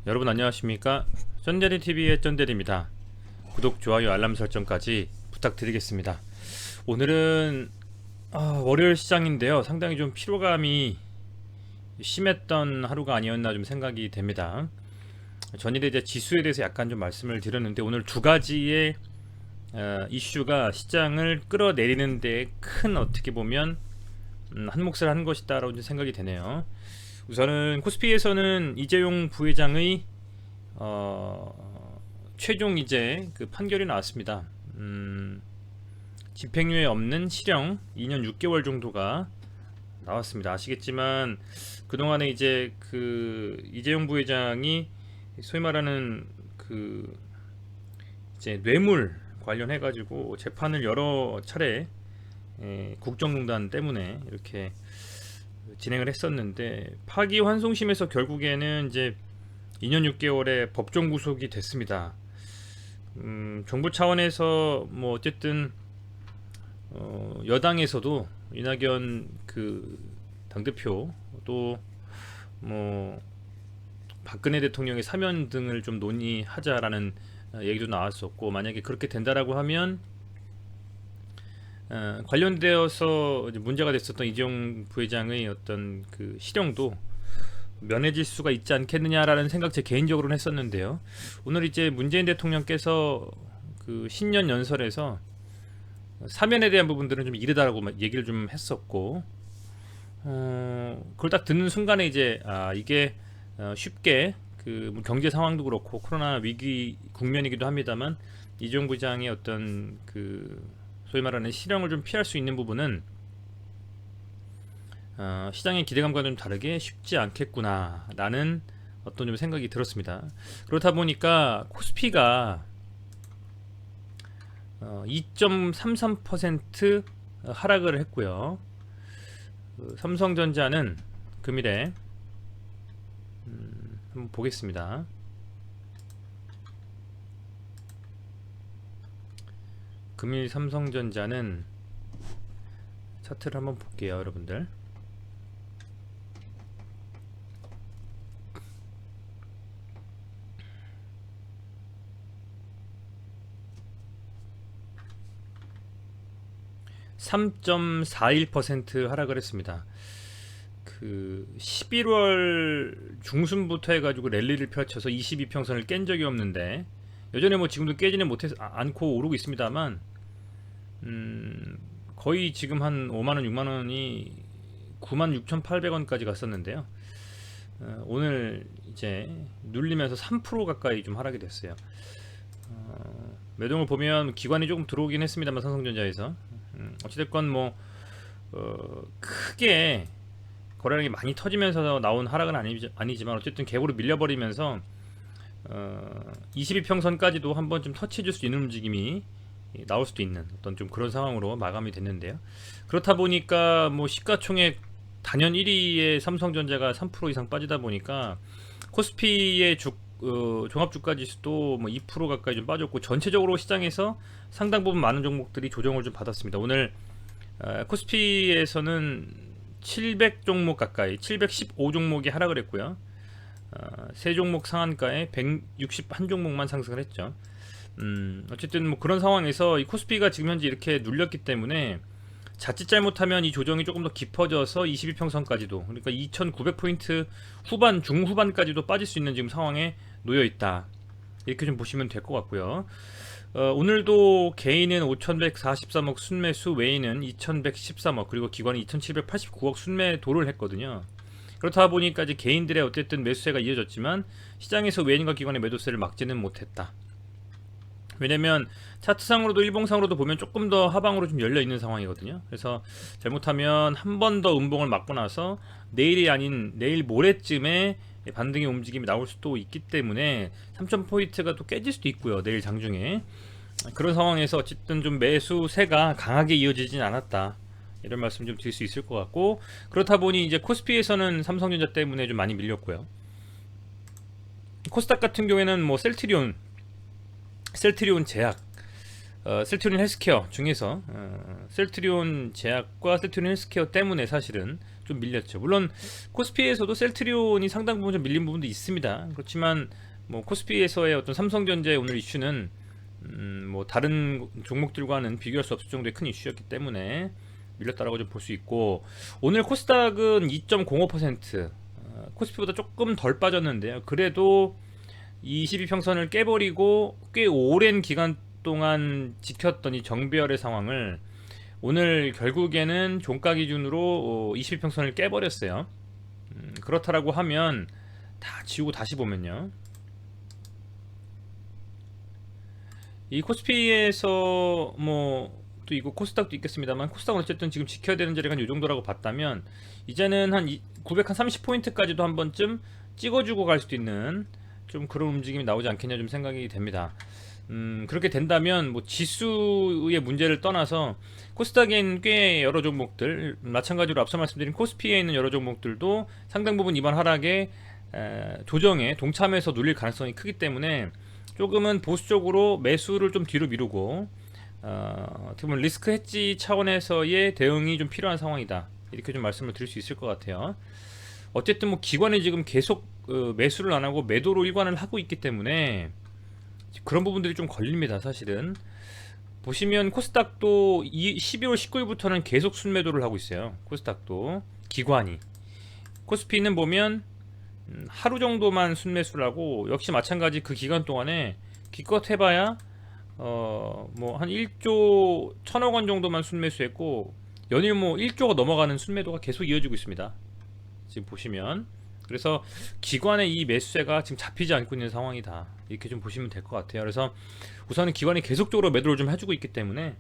여러분 안녕하십니까? 쩐데리TV의 쩐데리입니다. 구독, 좋아요, 알람 설정까지 부탁드리겠습니다. 오늘은 월요일 시장인데요, 상당히 좀 피로감이 심했던 하루가 아니었나 좀 생각이 됩니다. 전일에 이제 지수에 대해서 약간 좀 말씀을 드렸는데, 오늘 두 가지의 이슈가 시장을 끌어내리는 데 큰, 어떻게 보면 한 몫을 한 것이다 라고 생각이 되네요. 우선은 코스피에서는 이재용 부회장의 최종 이제 그 판결이 나왔습니다. 집행유예 없는 실형 2년 6개월 정도가 나왔습니다. 아시겠지만 그동안에 이제 그 이재용 부회장이 소위 말하는 그 이제 뇌물 관련해 가지고 재판을 여러 차례 국정농단 때문에 이렇게 진행을 했었는데, 파기환송심에서 결국에는 이제 2년 6개월의 법정 구속이 됐습니다. 정부 차원에서 뭐 어쨌든 여당에서도 이낙연 그 당대표, 또 뭐 박근혜 대통령의 사면 등을 좀 논의하자라는 얘기도 나왔었고, 만약에 그렇게 된다라고 하면 관련되어서 이제 문제가 됐었던 이재용 부회장의 어떤 그 실형도 면해질 수가 있지 않겠느냐라는 생각 제 개인적으로는 했었는데요. 오늘 이제 문재인 대통령께서 그 신년 연설에서 사면에 대한 부분들은 좀 이르다라고 얘기를 좀 했었고, 그걸 딱 듣는 순간에 이제 이게 쉽게 그 경제 상황도 그렇고 코로나 위기 국면이기도 합니다만, 이재용 부회장의 어떤 그 소위 말하는 실형을 좀 피할 수 있는 부분은 시장의 기대감과 좀 다르게 쉽지 않겠구나 라는 어떤 좀 생각이 들었습니다. 그렇다 보니까 코스피가 2.33% 하락을 했고요. 삼성전자는 금일에 한번 보겠습니다. 금일 삼성전자는 차트를 한번 볼게요, 여러분들. (3.41% 하락을 했습니다. 그 11월 중순부터 해가지고 랠리를 펼쳐서 22평선을 깬 적이 없는데, 여전히 뭐 지금도 깨지는 못해서 않고 오르고 있습니다만, 거의 지금 한 5만원 6만원이 96,800원까지 갔었는데요. 오늘 이제 눌리면서 3% 가까이 좀 하락이 됐어요. 매동을 보면 기관이 조금 들어오긴 했습니다만, 삼성전자에서 어찌됐건 뭐 크게 거래량이 많이 터지면서 나온 하락은 아니지만 어쨌든 갭으로 밀려버리면서 22평선까지도 한번 좀 터치해줄 수 있는 움직임이 나올 수도 있는 어떤 좀 그런 상황으로 마감이 됐는데요. 그렇다 보니까 뭐 시가총액 단연 1위의 삼성전자가 3% 이상 빠지다 보니까 코스피의 종합주가지수도 뭐 2% 가까이 좀 빠졌고, 전체적으로 시장에서 상당 부분 많은 종목들이 조정을 좀 받았습니다. 오늘 코스피에서는 700종목 가까이 715종목이 하락을 했고요. 세 종목 상한가에 161종목만 상승을 했죠. 어쨌든 뭐 그런 상황에서 이 코스피가 지금 현재 이렇게 눌렸기 때문에 자칫 잘못하면 이 조정이 조금 더 깊어져서 22평선까지도, 그러니까 2900포인트 후반 중후반까지도 빠질 수 있는 지금 상황에 놓여 있다, 이렇게 좀 보시면 될 것 같고요. 오늘도 개인은 5143억 순매수, 외인은 2113억, 그리고 기관이 2789억 순매도를 했거든요. 그렇다 보니까 이제 개인들의 어쨌든 매수세가 이어졌지만 시장에서 외인과 기관의 매도세를 막지는 못했다. 왜냐면 차트상으로도 일봉상으로도 보면 조금 더 하방으로 좀 열려 있는 상황이거든요. 그래서 잘못하면 한 번 더 음봉을 맞고 나서 내일이 아닌 내일 모레쯤에 반등의 움직임이 나올 수도 있기 때문에 3000포인트가 또 깨질 수도 있고요, 내일 장중에. 그런 상황에서 어쨌든 좀 매수세가 강하게 이어지진 않았다, 이런 말씀 좀 드릴 수 있을 것 같고, 그렇다 보니 이제 코스피에서는 삼성전자 때문에 좀 많이 밀렸고요. 코스닥 같은 경우에는 뭐 셀트리온 제약, 셀트리온 헬스케어 중에서 셀트리온 제약과 셀트리온 헬스케어 때문에 사실은 좀 밀렸죠. 물론 코스피에서도 셀트리온이 상당 부분 좀 밀린 부분도 있습니다. 그렇지만 뭐 코스피에서의 어떤 삼성전자의 오늘 이슈는 뭐 다른 종목들과는 비교할 수 없을 정도의 큰 이슈였기 때문에 밀렸다라고 좀 볼 수 있고, 오늘 코스닥은 2.05%, 코스피보다 조금 덜 빠졌는데요. 그래도 22평선을 깨버리고 꽤 오랜 기간 동안 지켰던 이 정배열의 상황을 오늘 결국에는 종가 기준으로 22평선을 깨버렸어요. 그렇다라고 하면 다 지우고 다시 보면요, 이 코스피에서 뭐 또 이거 코스닥도 있겠습니다만, 코스닥은 어쨌든 지금 지켜야 되는 자리가 이 정도라고 봤다면 이제는 한 930포인트까지도 한 번쯤 찍어주고 갈 수도 있는 좀 그런 움직임이 나오지 않겠냐 좀 생각이 됩니다. 그렇게 된다면 뭐 지수의 문제를 떠나서 코스닥에 있는 꽤 여러 종목들, 마찬가지로 앞서 말씀드린 코스피에 있는 여러 종목들도 상당 부분 이번 하락에 조정에 동참해서 눌릴 가능성이 크기 때문에 조금은 보수적으로 매수를 좀 뒤로 미루고 어떻게 보면 리스크 헤지 차원에서의 대응이 좀 필요한 상황이다, 이렇게 좀 말씀을 드릴 수 있을 것 같아요. 어쨌든 뭐 기관이 지금 계속 매수를 안 하고 매도로 일관을 하고 있기 때문에 그런 부분들이 좀 걸립니다. 사실은 보시면 코스닥도 12월 19일부터는 계속 순매도를 하고 있어요. 코스닥도 기관이. 코스피는 보면 하루 정도만 순매수를 하고, 역시 마찬가지 그 기간 동안에 기껏 해봐야 뭐 한 1조 1000억 원 정도만 순매수했고, 연일 뭐 1조가 넘어가는 순매도가 계속 이어지고 있습니다. 지금 보시면. 그래서 기관의 이 매수세가 지금 잡히지 않고 있는 상황이다, 이렇게 좀 보시면 될 것 같아요. 그래서 우선은 기관이 계속적으로 매도를 좀 해주고 있기 때문에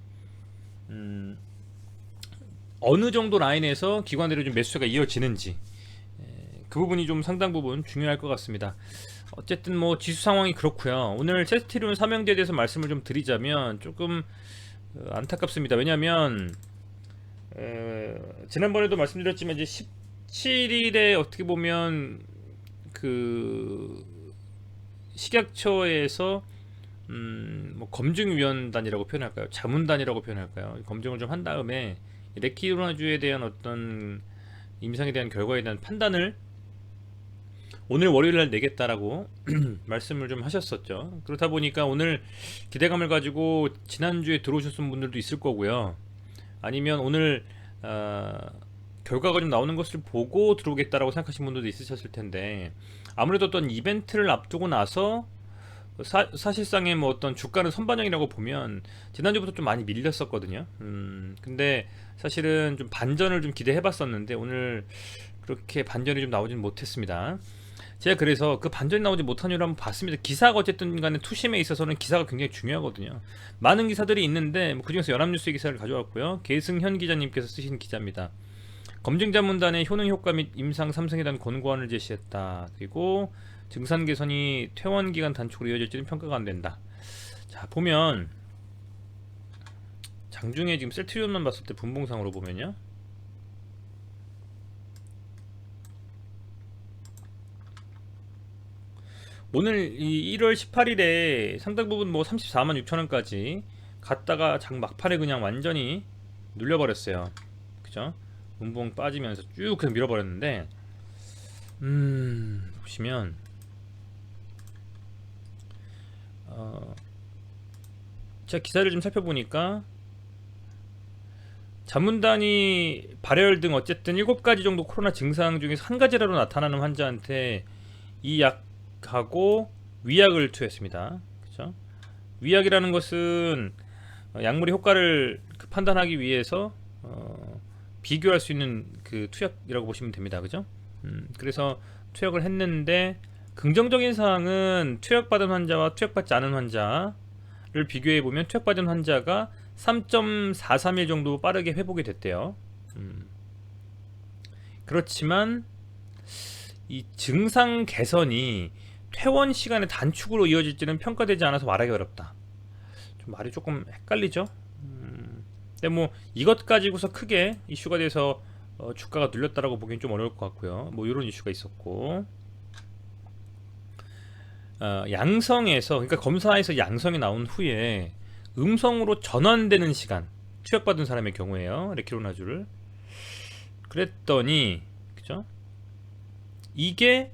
어느 정도 라인에서 기관들의 좀 매수세가 이어지는지, 그 부분이 좀 상당 부분 중요할 것 같습니다. 어쨌든 뭐 지수 상황이 그렇고요. 오늘 셀트리온 삼형제에 대해서 말씀을 좀 드리자면 조금 안타깝습니다. 왜냐하면 지난번에도 말씀드렸지만 이제 17일에 어떻게 보면 그 식약처에서 뭐 검증위원단이라고 표현할까요? 자문단이라고 표현할까요? 검증을 좀 한 다음에 레키로나주에 대한 어떤 임상에 대한 결과에 대한 판단을 오늘 월요일날 내겠다라고 말씀을 좀 하셨었죠. 그렇다 보니까 오늘 기대감을 가지고 지난주에 들어오셨던 분들도 있을 거고요. 아니면 오늘 결과가 좀 나오는 것을 보고 들어오겠다라고 생각하신 분들도 있으셨을 텐데, 아무래도 어떤 이벤트를 앞두고 나서 사실상의 뭐 어떤 주가는 선반영이라고 보면 지난주부터 좀 많이 밀렸었거든요. 근데 사실은 좀 반전을 좀 기대해봤었는데 오늘 그렇게 반전이 좀 나오진 못했습니다. 제가 그래서 그 반전이 나오지 못한 이유를 한번 봤습니다. 기사가 어쨌든 간에 투심에 있어서는 기사가 굉장히 중요하거든요. 많은 기사들이 있는데 뭐 그중에서 연합뉴스의 기사를 가져왔고요. 계승현 기자님께서 쓰신 기자입니다. 검증자문단의 효능 효과 및 임상 3승에 대한 권고안을 제시했다. 그리고 증산 개선이 퇴원 기간 단축으로 이어질지는 평가가 안 된다. 자, 보면 장중에 지금 셀트리온만 봤을 때 분봉상으로 보면요, 오늘 이 1월 18일에 상당 부분 뭐 34만 6천원까지 갔다가 장 막판에 그냥 완전히 눌려버렸어요. 그죠? 분봉 빠지면서 쭉 그냥 밀어버렸는데, 보시면 제가 기사를 좀 살펴보니까 자문단이 발열 등 어쨌든 7가지 정도 코로나 증상 중에서 한 가지라도 나타나는 환자한테 이 약하고 위약을 투여했습니다. 그죠? 위약이라는 것은 약물의 효과를 판단하기 위해서 비교할 수 있는 그 투약이라고 보시면 됩니다. 그죠? 그래서 투약을 했는데, 긍정적인 사항은 투약받은 환자와 투약받지 않은 환자를 비교해 보면 투약받은 환자가 3.431 정도 빠르게 회복이 됐대요. 그렇지만 이 증상 개선이 퇴원 시간의 단축으로 이어질지는 평가되지 않아서 말하기 어렵다. 좀 말이 조금 헷갈리죠? 근데 뭐 이것 가지고서 크게 이슈가 돼서 주가가 눌렸다라고 보기엔 좀 어려울 것 같고요. 뭐 이런 이슈가 있었고, 양성에서, 그러니까 검사에서 양성이 나온 후에 음성으로 전환되는 시간, 투약받은 사람의 경우에요. 레키로나주를. 그랬더니 그죠? 이게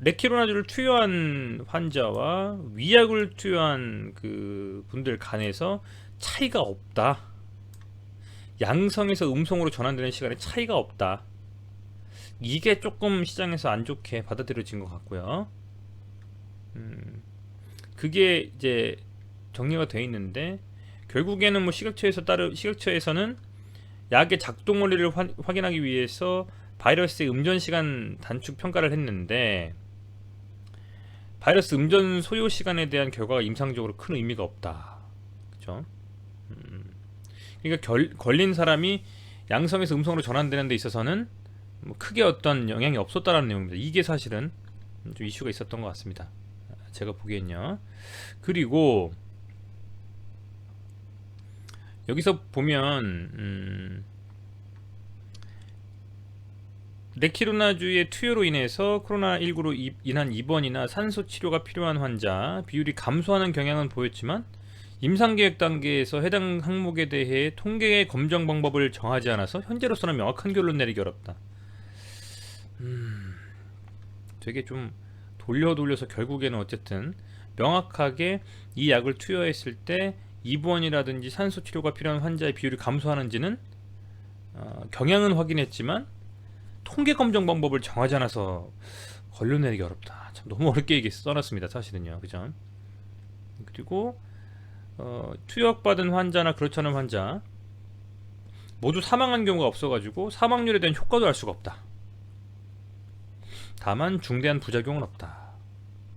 레키로나주를 투여한 환자와 위약을 투여한 그 분들 간에서 차이가 없다. 양성에서 음성으로 전환되는 시간에 차이가 없다. 이게 조금 시장에서 안 좋게 받아들여진 것 같고요. 그게 이제 정리가 돼 있는데, 결국에는 뭐 시각처에서는 약의 작동 원리를 확인하기 위해서 바이러스의 음전 시간 단축 평가를 했는데, 바이러스 음전 소요 시간에 대한 결과가 임상적으로 큰 의미가 없다. 그죠? 그러니까 걸린 사람이 양성에서 음성으로 전환되는 데 있어서는 뭐 크게 어떤 영향이 없었다라는 내용입니다. 이게 사실은 좀 이슈가 있었던 것 같습니다. 제가 보기엔요. 그리고 여기서 보면 레키로나주의 투여로 인해서 코로나19로 인한 입원이나 산소 치료가 필요한 환자 비율이 감소하는 경향은 보였지만, 임상계획 단계에서 해당 항목에 대해 통계 검정 방법을 정하지 않아서 현재로서는 명확한 결론 내리기 어렵다. 되게 좀 돌려서 결국에는 어쨌든 명확하게 이 약을 투여했을 때 입원이라든지 산소 치료가 필요한 환자의 비율이 감소하는지는 경향은 확인했지만 통계 검정 방법을 정하지 않아서 결론 내리기 어렵다. 참 너무 어렵게 얘기 써놨습니다. 사실은요. 그죠? 그리고 투약받은 환자나 그렇지 않은 환자 모두 사망한 경우가 없어가지고 사망률에 대한 효과도 알 수가 없다. 다만 중대한 부작용은 없다.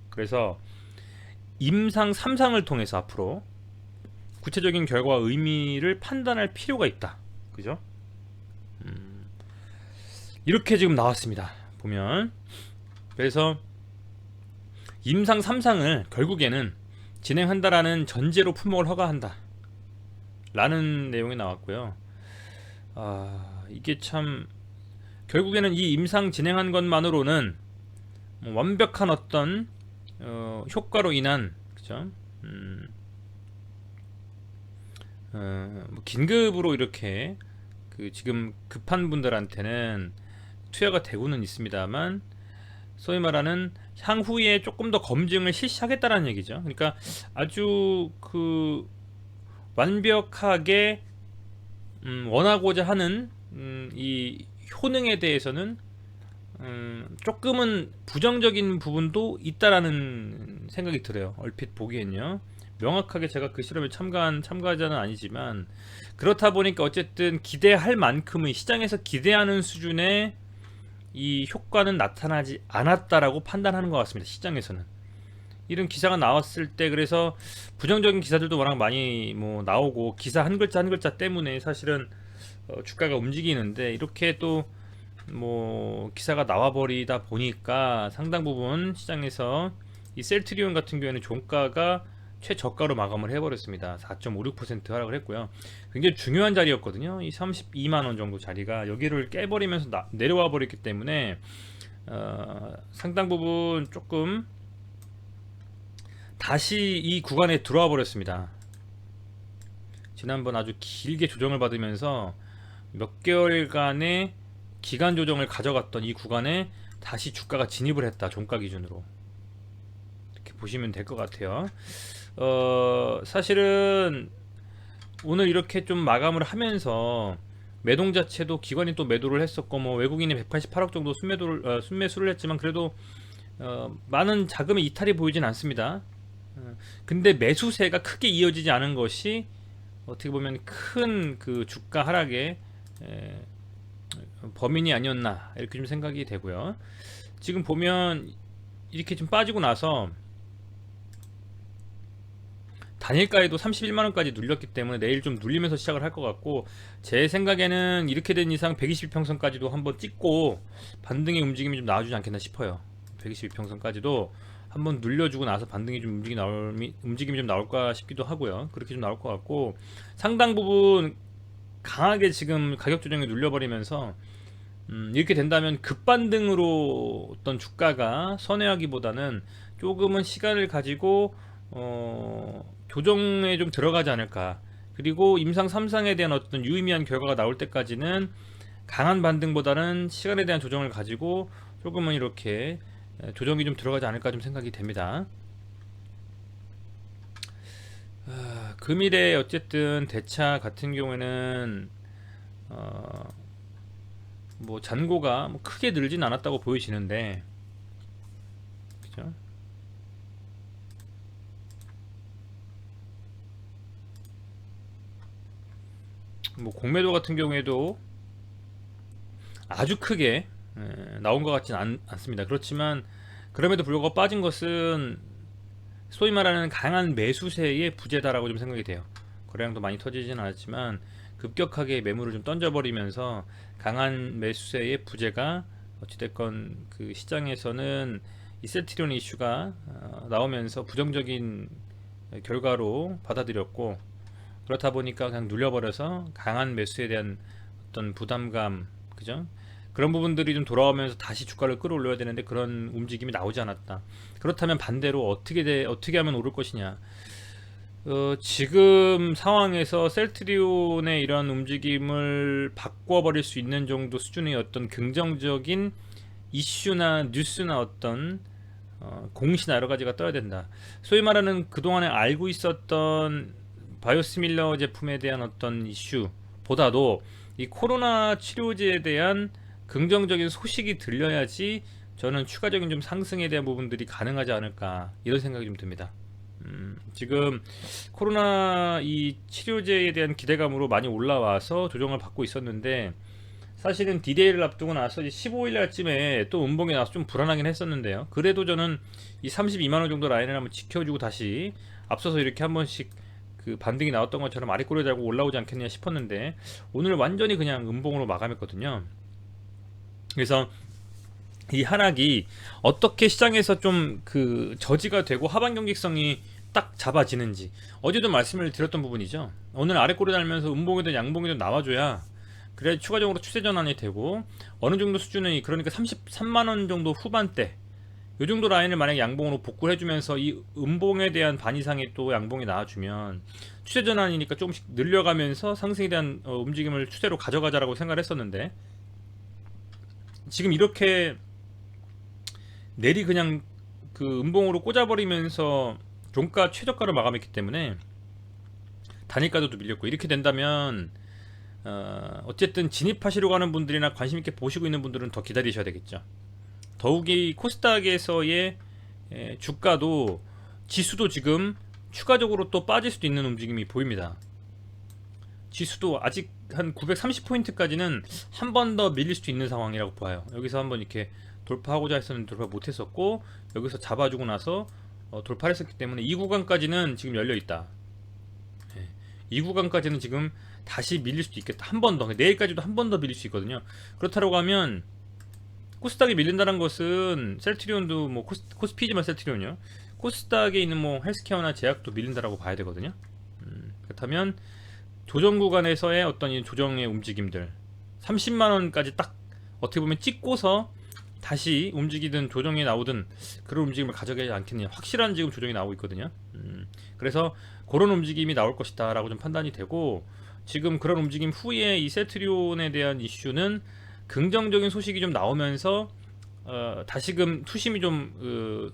그래서 임상 3상을 통해서 앞으로 구체적인 결과와 의미를 판단할 필요가 있다. 그죠? 이렇게 지금 나왔습니다. 보면. 그래서 임상 3상을 결국에는 진행한다라는 전제로 품목을 허가한다 라는 내용이 나왔고요. 이게 참 결국에는 이 임상 진행한 것만으로는 완벽한 어떤 효과로 인한, 그죠? 뭐 긴급으로 이렇게 그 지금 급한 분들한테는 투여가 되고는 있습니다만, 소위 말하는 향후에 조금 더 검증을 실시하겠다라는 얘기죠. 그러니까 아주 그 완벽하게 원하고자 하는 이 효능에 대해서는 조금은 부정적인 부분도 있다라는 생각이 들어요. 얼핏 보기엔요. 명확하게 제가 그 실험에 참가한 참가자는 아니지만, 그렇다 보니까 어쨌든 기대할 만큼의, 시장에서 기대하는 수준의 이 효과는 나타나지 않았다라고 판단하는 것 같습니다. 시장에서는 이런 기사가 나왔을 때, 그래서 부정적인 기사들도 워낙 많이 뭐 나오고, 기사 한 글자 한 글자 때문에 사실은 주가가 움직이는데, 이렇게 또 뭐 기사가 나와버리다 보니까 상당 부분 시장에서 이 셀트리온 같은 경우에는 종가가 최저가로 마감을 해버렸습니다. 4.56% 하락을 했고요. 굉장히 중요한 자리였거든요. 이 32만원 정도 자리가 여기를 깨버리면서 내려와 버렸기 때문에 상당 부분 조금 다시 이 구간에 들어와 버렸습니다. 지난번 아주 길게 조정을 받으면서 몇 개월간의 기간 조정을 가져갔던 이 구간에 다시 주가가 진입을 했다. 종가 기준으로 이렇게 보시면 될 것 같아요. 사실은 오늘 이렇게 좀 마감을 하면서 매동 자체도 기관이 또 매도를 했었고, 뭐 외국인이 188억 정도 순매수를 했지만, 그래도 많은 자금의 이탈이 보이진 않습니다. 근데 매수세가 크게 이어지지 않은 것이 어떻게 보면 큰 그 주가 하락의 범인이 아니었나, 이렇게 좀 생각이 되고요. 지금 보면 이렇게 좀 빠지고 나서 단일가에도 31만원까지 눌렸기 때문에 내일 좀 눌리면서 시작을 할 것 같고, 제 생각에는 이렇게 된 이상 122평선까지도 한번 찍고 반등의 움직임이 좀 나와주지 않겠나 싶어요. 122평선까지도 한번 눌려주고 나서 반등이 좀 움직임이 좀 나올까 싶기도 하고요. 그렇게 좀 나올 것 같고, 상당 부분 강하게 지금 가격 조정에 눌려버리면서 이렇게 된다면 급반등으로 어떤 주가가 선회하기보다는 조금은 시간을 가지고 조정에 좀 들어가지 않을까. 그리고 임상 3상에 대한 어떤 유의미한 결과가 나올 때까지는 강한 반등보다는 시간에 대한 조정을 가지고 조금은 이렇게 조정이 좀 들어가지 않을까 좀 생각이 됩니다. 금일에 어쨌든 대차 같은 경우에는 뭐 잔고가 뭐 크게 늘진 않았다고 보여지는데, 그죠? 뭐 공매도 같은 경우에도 아주 크게 나온 것 같지는 않습니다. 그렇지만 그럼에도 불구하고 빠진 것은 소위 말하는 강한 매수세의 부재다라고 좀 생각이 돼요. 거래량도 많이 터지진 않았지만 급격하게 매물을 좀 던져버리면서 강한 매수세의 부재가 어찌됐건 그 시장에서는 이 셀트리온 이슈가 나오면서 부정적인 결과로 받아들였고, 그렇다 보니까 그냥 눌려버려서 강한 매수에 대한 어떤 부담감, 그죠? 그런 부분들이 좀 돌아오면서 다시 주가를 끌어올려야 되는데 그런 움직임이 나오지 않았다. 그렇다면 반대로 어떻게 하면 오를 것이냐? 지금 상황에서 셀트리온의 이런 움직임을 바꿔버릴 수 있는 정도 수준의 어떤 긍정적인 이슈나 뉴스나 어떤 공시나 여러 가지가 떠야 된다. 소위 말하는 그동안에 알고 있었던 바이오시밀러 제품에 대한 어떤 이슈보다도 이 코로나 치료제에 대한 긍정적인 소식이 들려야지 저는 추가적인 좀 상승에 대한 부분들이 가능하지 않을까, 이런 생각이 좀 듭니다. 지금 코로나 이 치료제에 대한 기대감으로 많이 올라와서 조정을 받고 있었는데, 사실은 디데이를 앞두고 나서 15일 날쯤에 또 음봉이 나와서 좀 불안하긴 했었는데요. 그래도 저는 이 32만원 정도 라인을 한번 지켜주고 다시 앞서서 이렇게 한 번씩 그 반등이 나왔던 것처럼 아래꼬리 달고 올라오지 않겠냐 싶었는데, 오늘 완전히 그냥 음봉으로 마감했거든요. 그래서 이 하락이 어떻게 시장에서 좀 그 저지가 되고 하반 경직성이 딱 잡아지는지 어제도 말씀을 드렸던 부분이죠. 오늘 아래꼬리 달면서 음봉이든 양봉이든 나와줘야 그래야 추가적으로 추세 전환이 되고, 어느 정도 수준의, 그러니까 33만원 정도 후반대 이 정도 라인을 만약에 양봉으로 복구를 해주면서 이 음봉에 대한 반 이상의 또 양봉이 나와주면 추세 전환이니까 조금씩 늘려가면서 상승에 대한 움직임을 추세로 가져가자라고 생각을 했었는데, 지금 이렇게 내리 그냥 그 음봉으로 꽂아버리면서 종가 최저가를 마감했기 때문에 단일가도 밀렸고, 이렇게 된다면 어쨌든 진입하시려고 하는 분들이나 관심 있게 보시고 있는 분들은 더 기다리셔야 되겠죠. 더욱이 코스닥에서의 주가도, 지수도 지금 추가적으로 또 빠질 수도 있는 움직임이 보입니다. 지수도 아직 한 930포인트까지는 한 번 더 밀릴 수도 있는 상황이라고 봐요. 여기서 한번 이렇게 돌파하고자 했었는데 돌파 못했었고, 여기서 잡아주고 나서 돌파를 했었기 때문에 이 구간까지는 지금 열려있다. 이 구간까지는 지금 다시 밀릴 수도 있겠다. 한 번 더, 내일까지도 한 번 더 밀릴 수 있거든요. 그렇다고 하면 코스닥이 밀린다는 것은 셀트리온도 뭐 코스피지만 셀트리온이요, 코스닥에 있는 뭐 헬스케어나 제약도 밀린다라고 봐야 되거든요. 그렇다면 조정 구간에서의 어떤 이 조정의 움직임들, 30만원까지 딱 어떻게 보면 찍고서 다시 움직이든 조정이 나오든 그런 움직임을 가져가지 않겠느냐, 확실한 지금 조정이 나오고 있거든요. 그래서 그런 움직임이 나올 것이다 라고 좀 판단이 되고, 지금 그런 움직임 후에 이 셀트리온에 대한 이슈는 긍정적인 소식이 좀 나오면서 다시금 투심이 좀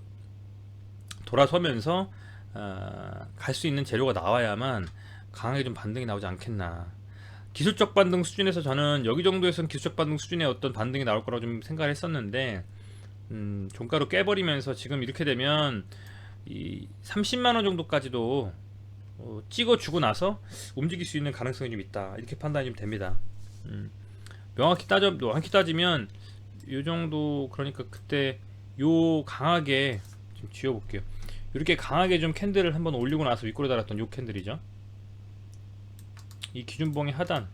돌아서면서 갈 수 있는 재료가 나와야만 강하게 좀 반등이 나오지 않겠나. 기술적 반등 수준에서 저는 여기 정도에서는 기술적 반등 수준의 어떤 반등이 나올 거라고 좀 생각을 했었는데, 종가로 깨버리면서 지금 이렇게 되면 이 30만원 정도까지도 찍어주고 나서 움직일 수 있는 가능성이 좀 있다, 이렇게 판단이 좀 됩니다. 명확히 따지면 요 정도, 그러니까 그때 요 강하게 좀 지워볼게요. 이렇게 강하게 좀 캔들을 한번 올리고 나서 윗골에 달았던 요 캔들이죠. 이 기준봉의 하단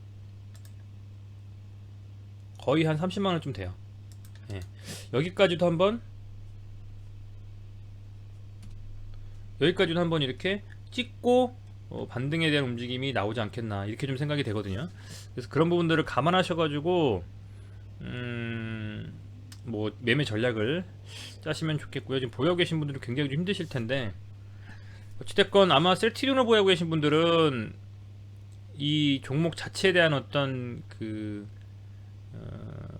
거의 한 30만원쯤 돼요. 여기까지도 한번 이렇게 찍고 반등에 대한 움직임이 나오지 않겠나, 이렇게 좀 생각이 되거든요. 그래서 그런 부분들을 감안하셔가지고 뭐 매매 전략을 짜시면 좋겠고요. 지금 보여 계신 분들은 굉장히 좀 힘드실 텐데, 어찌됐건 아마 셀트리온을 보유하고 계신 분들은 이 종목 자체에 대한 어떤 그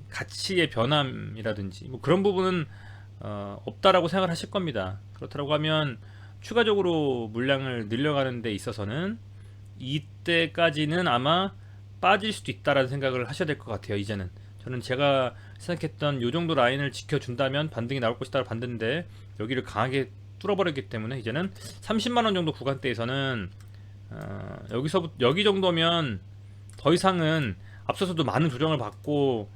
가치의 변함이라든지 뭐 그런 부분은 없다라고 생각을 하실 겁니다. 그렇다고 하면 추가적으로 물량을 늘려가는 데 있어서는 이때까지는 아마 빠질 수도 있다라는 생각을 하셔야 될 것 같아요. 이제는 저는 제가 생각했던 요 정도 라인을 지켜준다면 반등이 나올 것이다 봤는데 여기를 강하게 뚫어버렸기 때문에 이제는 30만원 정도 구간대에서는 여기서부터 여기 정도면 더 이상은 앞서서도 많은 조정을 받고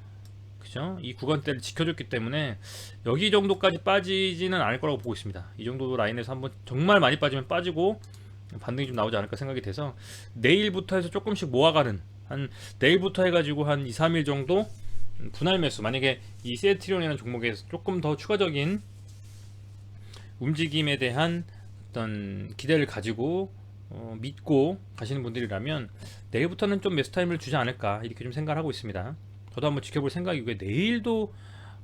그죠? 이 구간대를 지켜줬기 때문에 여기 정도까지 빠지지는 않을 거라고 보고 있습니다. 이 정도 라인에서 한번 정말 많이 빠지면 빠지고 반등이 좀 나오지 않을까 생각이 돼서 내일부터 해서 조금씩 모아가는 한 내일부터 해가지고 한 2, 3일 정도 분할 매수 만약에 이 셀트리온이라는 종목에서 조금 더 추가적인 움직임에 대한 어떤 기대를 가지고 믿고 가시는 분들이라면 내일부터는 좀 매수 타임을 주지 않을까 이렇게 좀 생각을 하고 있습니다. 저도 한번 지켜볼 생각이고요. 내일도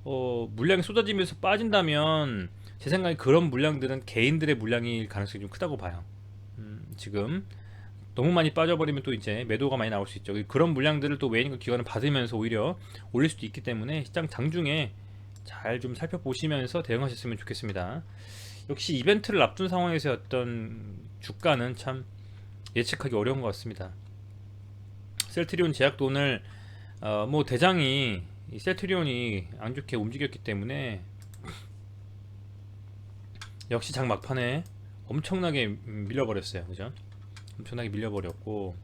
물량이 쏟아지면서 빠진다면 제 생각에 그런 물량들은 개인들의 물량일 가능성이 좀 크다고 봐요. 지금 너무 많이 빠져버리면 또 이제 매도가 많이 나올 수 있죠. 그런 물량들을 또 외인과 기관을 받으면서 오히려 올릴 수도 있기 때문에 시장 장중에 잘 좀 살펴보시면서 대응하셨으면 좋겠습니다. 역시 이벤트를 앞둔 상황에서 어떤 주가는 참 예측하기 어려운 것 같습니다. 셀트리온 제약도 오늘 뭐 대장이 이 셀트리온이 안 좋게 움직였기 때문에 역시 장 막판에 엄청나게 밀려버렸어요. 그죠? 엄청나게 밀려버렸고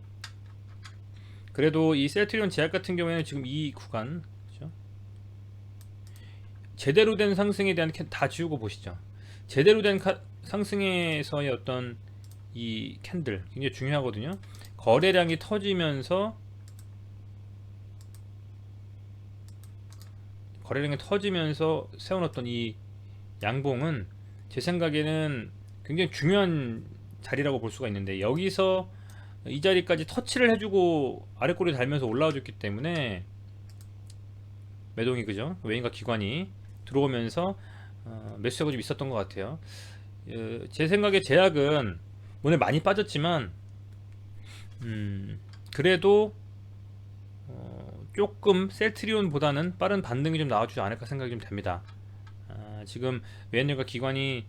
그래도 이 셀트리온 제약 같은 경우에는 지금 이 구간 그죠? 제대로 된 상승에 대한 다 지우고 보시죠. 제대로 된 상승에서의 어떤 이 캔들 굉장히 중요하거든요. 거래량이 터지면서 세워놨던 이 양봉은 제 생각에는 굉장히 중요한 자리라고 볼 수가 있는데 여기서 이 자리까지 터치를 해주고 아래꼬리 달면서 올라와 줬기 때문에 매동이 그죠? 외인과 기관이 들어오면서 매수세가 좀 있었던 것 같아요. 제 생각에 제약은 오늘 많이 빠졌지만 그래도 조금 셀트리온보다는 빠른 반등이 좀 나와주지 않을까 생각이 좀 됩니다. 지금 외인과 기관이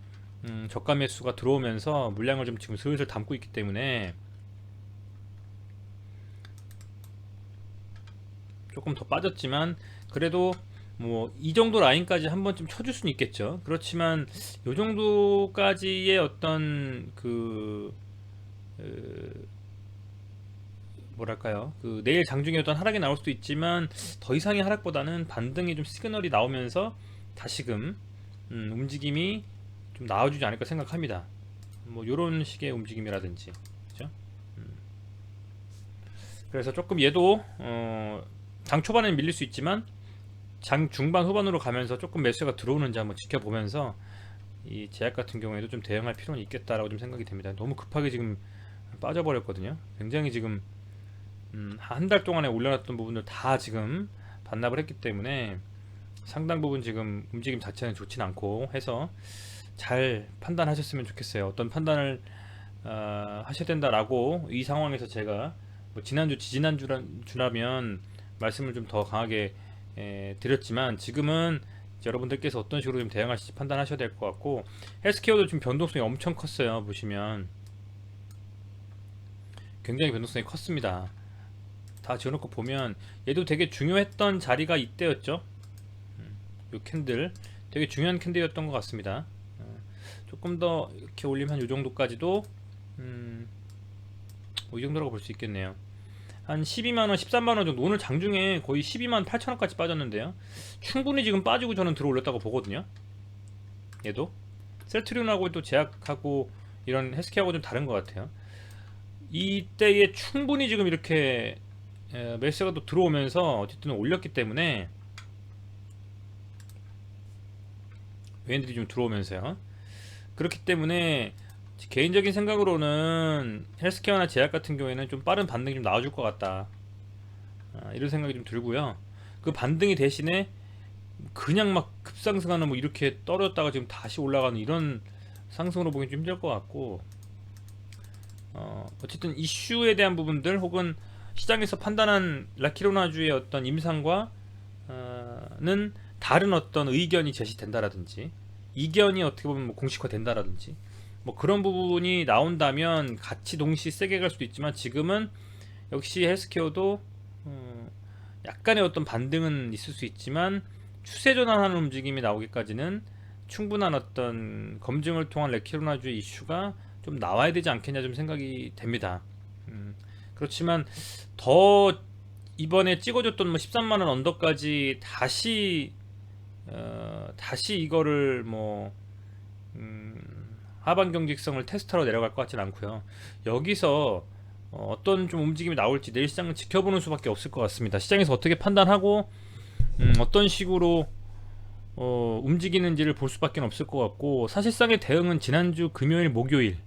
저가 매수가 들어오면서 물량을 좀 지금 슬슬 담고 있기 때문에 조금 더 빠졌지만 그래도 뭐 이 정도 라인까지 한 번쯤 쳐줄 수는 있겠죠. 그렇지만 요 정도까지의 어떤 뭐랄까요 그 내일 장중에 어떤 하락이 나올 수도 있지만 더 이상의 하락보다는 반등이 좀 시그널이 나오면서 다시금 움직임이 좀 나와주지 않을까 생각합니다. 뭐 요런 식의 움직임이라든지 그죠? 그래서 조금 얘도 장 초반에는 밀릴 수 있지만 장 중반 후반으로 가면서 조금 매수가 들어오는지 한번 지켜보면서 이 제약 같은 경우에도 좀 대응할 필요는 있겠다라고 좀 생각이 됩니다. 너무 급하게 지금 빠져버렸거든요. 굉장히 지금 한 달 동안에 올려놨던 부분들 다 지금 반납을 했기 때문에 상당 부분 지금 움직임 자체는 좋진 않고 해서 잘 판단하셨으면 좋겠어요. 어떤 판단을 하셔야 된다라고 이 상황에서 제가 뭐 지난주 지지난주라면 말씀을 좀 더 강하게 드렸지만 지금은 여러분들께서 어떤 식으로 좀 대응하실지 판단하셔야 될 것 같고 헬스케어도 지금 변동성이 엄청 컸어요. 보시면 굉장히 변동성이 컸습니다. 다 지어놓고 보면 얘도 되게 중요했던 자리가 이때였죠. 요 캔들 되게 중요한 캔들이었던 것 같습니다. 조금 더 이렇게 올리면 한 요 정도까지도 뭐이 정도라고 볼 수 있겠네요. 한 12만원 13만원 정도 오늘 장중에 거의 12만 8천원까지 빠졌는데요. 충분히 지금 빠지고 저는 들어 올렸다고 보거든요. 얘도 셀트리온하고 또 제약하고 이런 헬스케어하고 좀 다른 것 같아요. 이때에 충분히 지금 이렇게 매수가 또 들어오면서 어쨌든 올렸기 때문에 외인들이 좀 들어오면서요. 그렇기 때문에 개인적인 생각으로는 헬스케어나 제약 같은 경우에는 좀 빠른 반등이 좀 나와줄 것 같다. 이런 생각이 좀 들고요. 그 반등이 대신에 그냥 막 급상승하는 뭐 이렇게 떨어졌다가 지금 다시 올라가는 이런 상승으로 보기 좀 힘들 것 같고 어쨌든 이슈에 대한 부분들 혹은 시장에서 판단한 라키로나주의 어떤 임상과 는 다른 어떤 의견이 제시된다라든지 이견이 어떻게 보면 뭐 공식화된다라든지 뭐 그런 부분이 나온다면 같이 동시 세게 갈 수도 있지만 지금은 역시 헬스케어도 약간의 어떤 반등은 있을 수 있지만 추세 전환하는 움직임이 나오기까지는 충분한 어떤 검증을 통한 레키로나주의 이슈가 좀 나와야 되지 않겠냐 좀 생각이 됩니다. 그렇지만 더 이번에 찍어줬던 뭐 13만원 언더까지 다시 이거를 뭐 하반 경직성을 테스트하러 내려갈 것 같지는 않고요. 여기서 어떤 좀 움직임이 나올지 내일 시장을 지켜보는 수밖에 없을 것 같습니다. 시장에서 어떻게 판단하고 어떤 식으로 움직이는지를 볼 수밖에 없을 것 같고, 사실상의 대응은 지난주 금요일 목요일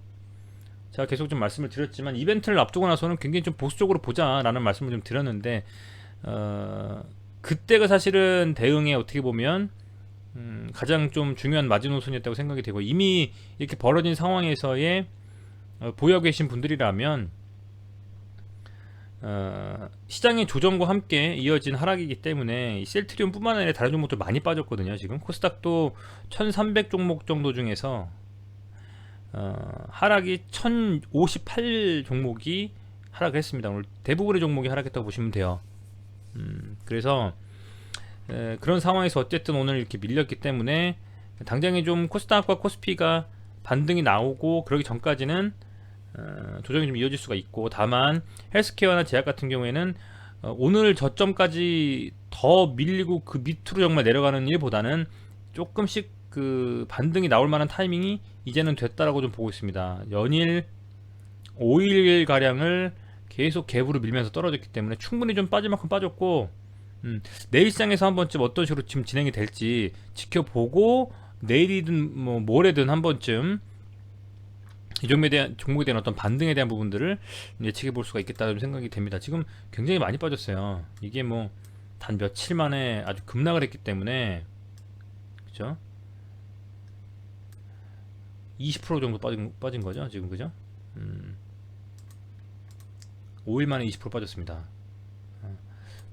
제가 계속 좀 말씀을 드렸지만 이벤트를 앞두고 나서는 굉장히 좀 보수적으로 보자라는 말씀을 좀 드렸는데 그때가 사실은 대응에 어떻게 보면 가장 좀 중요한 마지노선이었다고 생각이 되고, 이미 이렇게 벌어진 상황에서의 보유하고 계신 분들이라면 시장의 조정과 함께 이어진 하락이기 때문에 이 셀트리온 뿐만 아니라 다른 종목들 많이 빠졌거든요. 지금 코스닥도 1300 종목 정도 중에서 하락이 1058 종목이 하락했습니다. 오늘 대부분의 종목이 하락했다고 보시면 돼요. 그래서 그런 상황에서 어쨌든 오늘 이렇게 밀렸기 때문에 당장에 좀 코스닥과 코스피가 반등이 나오고 그러기 전까지는 조정이 좀 이어질 수가 있고, 다만 헬스케어나 제약 같은 경우에는 오늘 저점까지 더 밀리고 그 밑으로 정말 내려가는 일보다는 조금씩 그 반등이 나올 만한 타이밍이 이제는 됐다라고 좀 보고 있습니다. 연일 5일 가량을 계속 갭으로 밀면서 떨어졌기 때문에 충분히 좀 빠질 만큼 빠졌고, 내일 시장에서 한 번쯤 어떤 식으로 지금 진행이 될지 지켜보고 내일이든 뭐 모레든 한 번쯤 이 종목에 대한 어떤 반등에 대한 부분들을 예측해 볼 수가 있겠다는 생각이 됩니다. 지금 굉장히 많이 빠졌어요. 이게 뭐 단 며칠 만에 아주 급락을 했기 때문에, 그죠? 20% 정도 빠진 거죠, 지금, 그죠? 5일 만에 20% 빠졌습니다.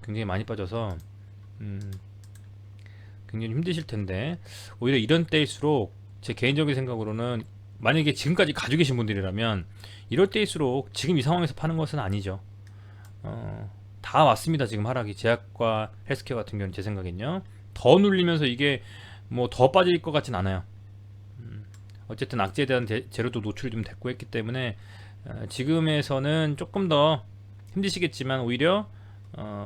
굉장히 많이 빠져서 굉장히 힘드실 텐데, 오히려 이런 때일수록 제 개인적인 생각으로는 만약에 지금까지 가지고 계신 분들이라면 이럴 때일수록 지금 이 상황에서 파는 것은 아니죠. 다 왔습니다. 지금 하락이 제약과 헬스케어 같은 경우는 제 생각엔요. 더 눌리면서 이게 뭐 더 빠질 것 같진 않아요. 어쨌든 악재에 대한 재료도 노출이 좀 됐고 했기 때문에 지금에서는 조금 더 힘드시겠지만 오히려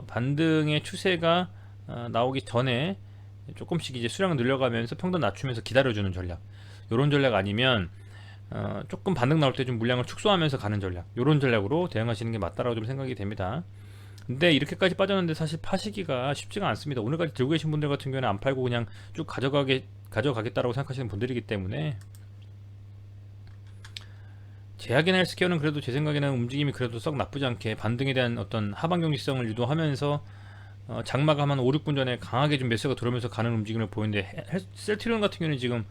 반등의 추세가 나오기 전에 조금씩 이제 수량을 늘려가면서 평단 낮추면서 기다려주는 전략, 요런 전략 아니면 조금 반등 나올 때 좀 물량을 축소하면서 가는 전략, 요런 전략으로 대응하시는 게 맞다라고 좀 생각이 됩니다. 근데 이렇게까지 빠졌는데 사실 파시기가 쉽지가 않습니다. 오늘까지 들고 계신 분들 같은 경우는 안 팔고 그냥 쭉 가져가겠다라고 생각하시는 분들이기 때문에, 제약이나 헬스케어는 그래도 제 생각에는 움직임이 그래도 썩 나쁘지 않게 반등에 대한 어떤 하반 경직성을 유도하면서 장마가 한 5, 6분 전에 강하게 좀 매수가 들어오면서 가는 움직임을 보이는데, 셀트리온 같은 경우는 지금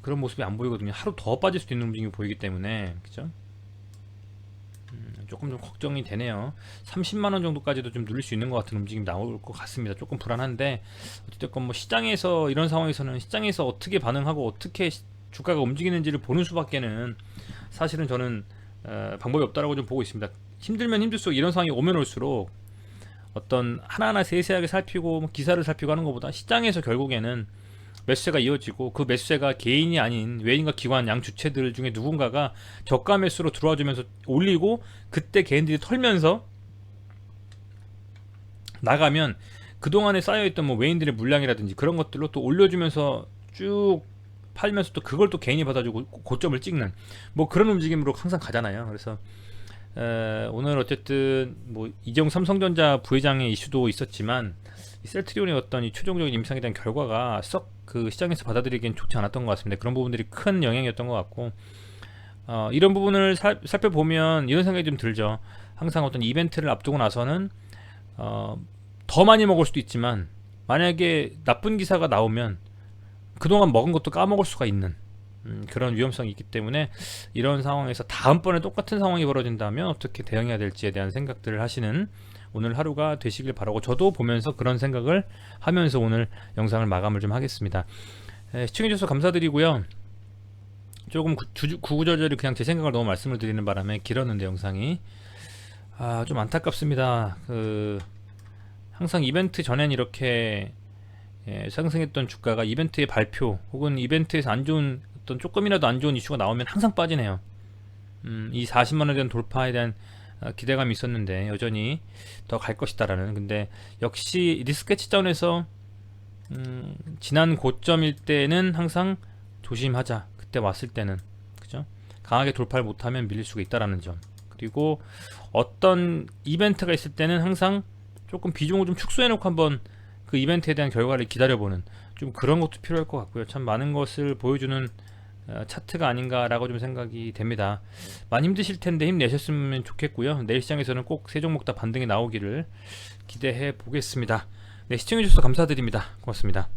그런 모습이 안 보이거든요. 하루 더 빠질 수도 있는 움직임이 보이기 때문에, 그죠? 조금 좀 걱정이 되네요. 30만원 정도까지도 좀 누릴 수 있는 것 같은 움직임이 나올 것 같습니다. 조금 불안한데, 어쨌든 뭐 시장에서, 이런 상황에서는 시장에서 어떻게 반응하고 어떻게 주가가 움직이는지를 보는 수밖에는 사실은 저는 방법이 없다라고 좀 보고 있습니다. 힘들면 힘들수록, 이런 상황이 오면 올수록 어떤 하나하나 세세하게 살피고 뭐 기사를 살피고 하는 것보다 시장에서 결국에는 매수세가 이어지고, 그 매수세가 개인이 아닌 외인과 기관 양 주체들 중에 누군가가 저가 매수로 들어와 주면서 올리고, 그때 개인들이 털면서 나가면 그동안에 쌓여있던 뭐 외인들의 물량이라든지 그런 것들로 또 올려주면서 쭉 팔면서 또 그걸 또 개인이 받아주고 고점을 찍는 뭐 그런 움직임으로 항상 가잖아요. 그래서 오늘 어쨌든 뭐 이재용 삼성전자 부회장의 이슈도 있었지만, 이 셀트리온의 어떤 이 최종적인 임상에 대한 결과가 썩 그 시장에서 받아들이기엔 좋지 않았던 것 같습니다. 그런 부분들이 큰 영향이었던 것 같고, 이런 부분을 살펴보면 이런 생각이 좀 들죠. 항상 어떤 이벤트를 앞두고 나서는 더 많이 먹을 수도 있지만, 만약에 나쁜 기사가 나오면 그동안 먹은 것도 까먹을 수가 있는, 그런 위험성이 있기 때문에 이런 상황에서 다음번에 똑같은 상황이 벌어진다면 어떻게 대응해야 될지에 대한 생각들을 하시는 오늘 하루가 되시길 바라고, 저도 보면서 그런 생각을 하면서 오늘 영상을 마감을 좀 하겠습니다. 시청해주셔서 감사드리고요. 조금 구구절절히 그냥 제 생각을 너무 말씀을 드리는 바람에 길었는데 영상이 좀 안타깝습니다. 항상 이벤트 전엔 이렇게 상승했던 주가가 이벤트의 발표 혹은 이벤트에서 안 좋은 어떤 조금이라도 안 좋은 이슈가 나오면 항상 빠지네요. 이 40만원에 대한 돌파에 대한 기대감이 있었는데 여전히 더 갈 것이다라는. 근데 역시 리스크 채점에서 지난 고점일 때는 항상 조심하자. 그때 왔을 때는, 그죠? 강하게 돌파를 못하면 밀릴 수가 있다라는 점. 그리고 어떤 이벤트가 있을 때는 항상 조금 비중을 좀 축소해놓고 한번 그 이벤트에 대한 결과를 기다려보는, 좀 그런 것도 필요할 것 같고요. 참 많은 것을 보여주는 차트가 아닌가라고 좀 생각이 됩니다. 많이 힘드실 텐데 힘내셨으면 좋겠고요. 내일 시장에서는 꼭 세 종목 다 반등이 나오기를 기대해 보겠습니다. 네, 시청해주셔서 감사드립니다. 고맙습니다.